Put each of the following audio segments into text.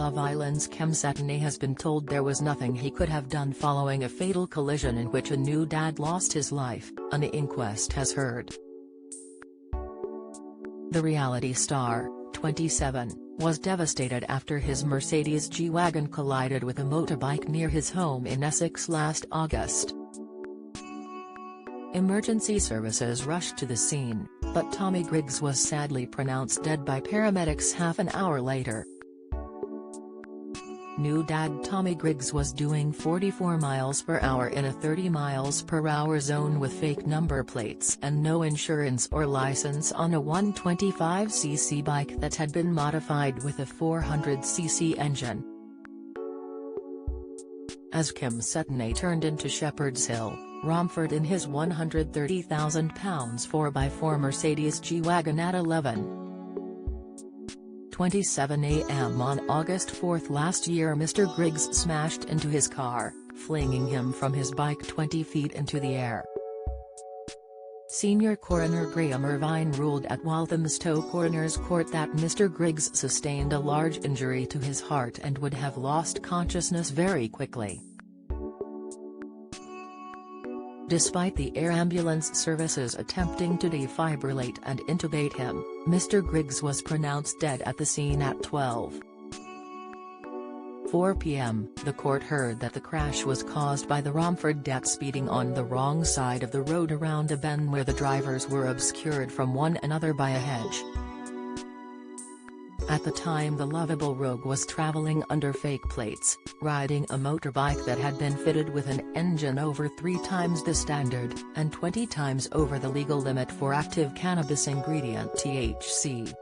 Love Island's Kem Cetinay has been told there was nothing he could have done following a fatal collision in which a new dad lost his life, an inquest has heard. The reality star, 27, was devastated after his Mercedes G-Wagon collided with a motorbike near his home in Essex last August. Emergency services rushed to the scene, but Tommy Griggs was sadly pronounced dead by paramedics half an hour later. New dad Tommy Griggs was doing 44 miles per hour in a 30 miles per hour zone with fake number plates and no insurance or license on a 125cc bike that had been modified with a 400cc engine. As Kem Cetinay turned into Shepherd's Hill, Romford in his £130,000 4x4 Mercedes G-Wagon at 11:27 a.m. on August 4 last year, Mr. Griggs smashed into his car, flinging him from his bike 20 feet into the air. Senior Coroner Graham Irvine ruled at Walthamstow Coroner's Court that Mr. Griggs sustained a large injury to his heart and would have lost consciousness very quickly. Despite the air ambulance services attempting to defibrillate and intubate him, Mr. Griggs was pronounced dead at the scene at 12:04 p.m. The court heard that the crash was caused by the Romford dad speeding on the wrong side of the road around a bend where the drivers were obscured from one another by a hedge. At the time, the lovable rogue was traveling under fake plates, riding a motorbike that had been fitted with an engine over 3 times the standard, and 20 times over the legal limit for active cannabis ingredient THC.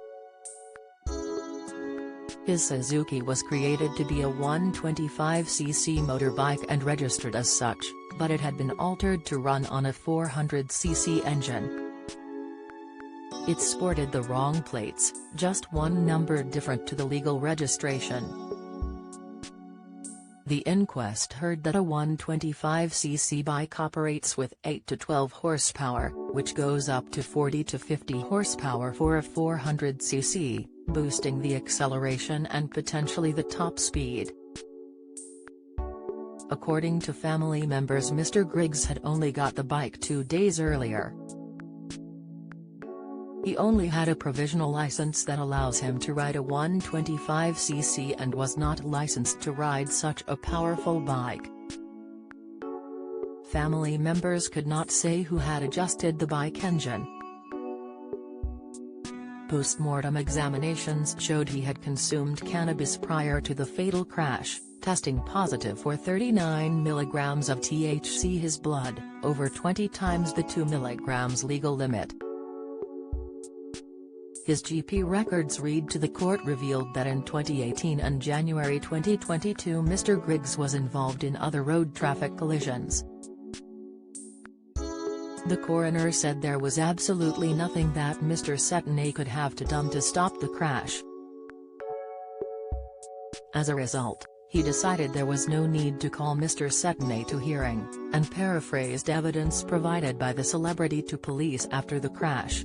His Suzuki was created to be a 125cc motorbike and registered as such, but it had been altered to run on a 400cc engine. It sported the wrong plates, just one number different to the legal registration. The inquest heard that a 125cc bike operates with 8 to 12 horsepower, which goes up to 40 to 50 horsepower for a 400cc, boosting the acceleration and potentially the top speed. According to family members, Mr. Griggs had only got the bike 2 days earlier. He only had a provisional license that allows him to ride a 125cc and was not licensed to ride such a powerful bike. Family members could not say who had adjusted the bike engine. Post-mortem examinations showed he had consumed cannabis prior to the fatal crash, testing positive for 39 mg of THC, his blood, over 20 times the 2 mg legal limit. His GP records read to the court revealed that in 2018 and January 2022 Mr. Griggs was involved in other road traffic collisions. The coroner said there was absolutely nothing that Mr. Cetinay could have done to stop the crash. As a result, he decided there was no need to call Mr. Cetinay to hearing, and paraphrased evidence provided by the celebrity to police after the crash.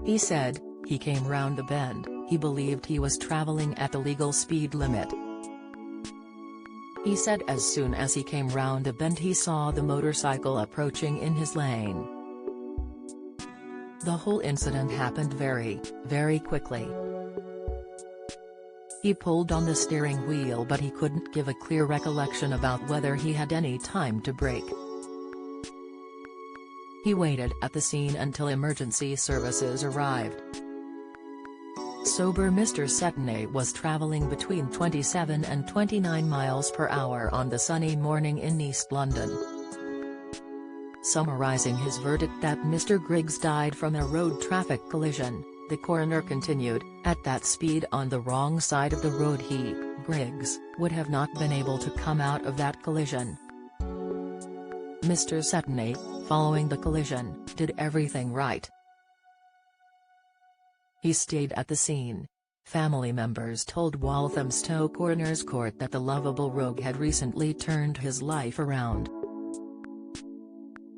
He said, "He came round the bend, he believed he was traveling at the legal speed limit. He said as soon as he came round the bend he saw the motorcycle approaching in his lane. The whole incident happened very, very quickly. He pulled on the steering wheel but he couldn't give a clear recollection about whether he had any time to brake. He waited at the scene until emergency services arrived." Sober Mr. Cetinay was travelling between 27 and 29 miles per hour on the sunny morning in East London. Summarising his verdict that Mr. Griggs died from a road traffic collision, the coroner continued, "At that speed on the wrong side of the road he, Griggs, would have not been able to come out of that collision. Mr. Cetinay, following the collision, did everything right. He stayed at the scene." Family members told Walthamstow Coroner's Court that the lovable rogue had recently turned his life around.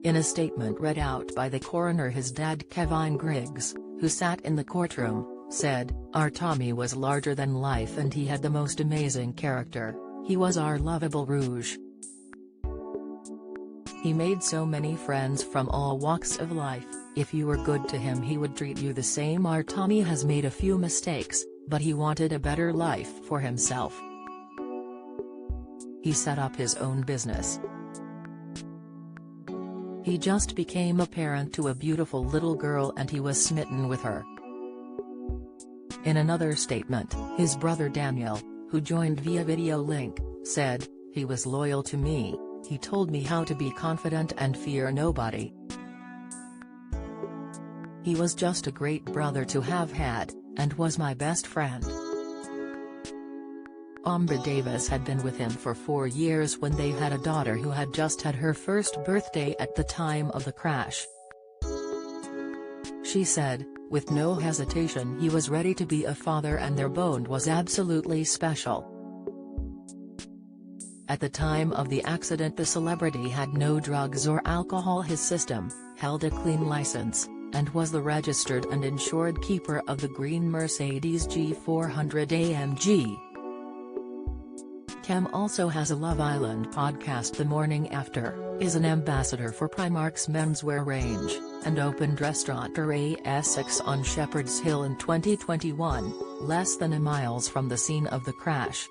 In a statement read out by the coroner, his dad Kevin Griggs, who sat in the courtroom, said, "Our Tommy was larger than life and he had the most amazing character. He was our lovable Rouge. He made so many friends from all walks of life. If you were good to him he would treat you the same. Our Tommy has made a few mistakes, but he wanted a better life for himself. He set up his own business. He just became a parent to a beautiful little girl and he was smitten with her." In another statement, his brother Daniel, who joined via video link, said, "He was loyal to me. He told me how to be confident and fear nobody. He was just a great brother to have had, and was my best friend." Amber Davis had been with him for 4 years when they had a daughter who had just had her first birthday at the time of the crash. She said, "With no hesitation he was ready to be a father and their bond was absolutely special." At the time of the accident the celebrity had no drugs or alcohol. His system, held a clean license, and was the registered and insured keeper of the green Mercedes G400 AMG. Kem also has a Love Island podcast. The Morning After, is an ambassador for Primark's menswear range, and opened Restaurateur A6 on Shepherd's Hill in 2021, less than a mile from the scene of the crash.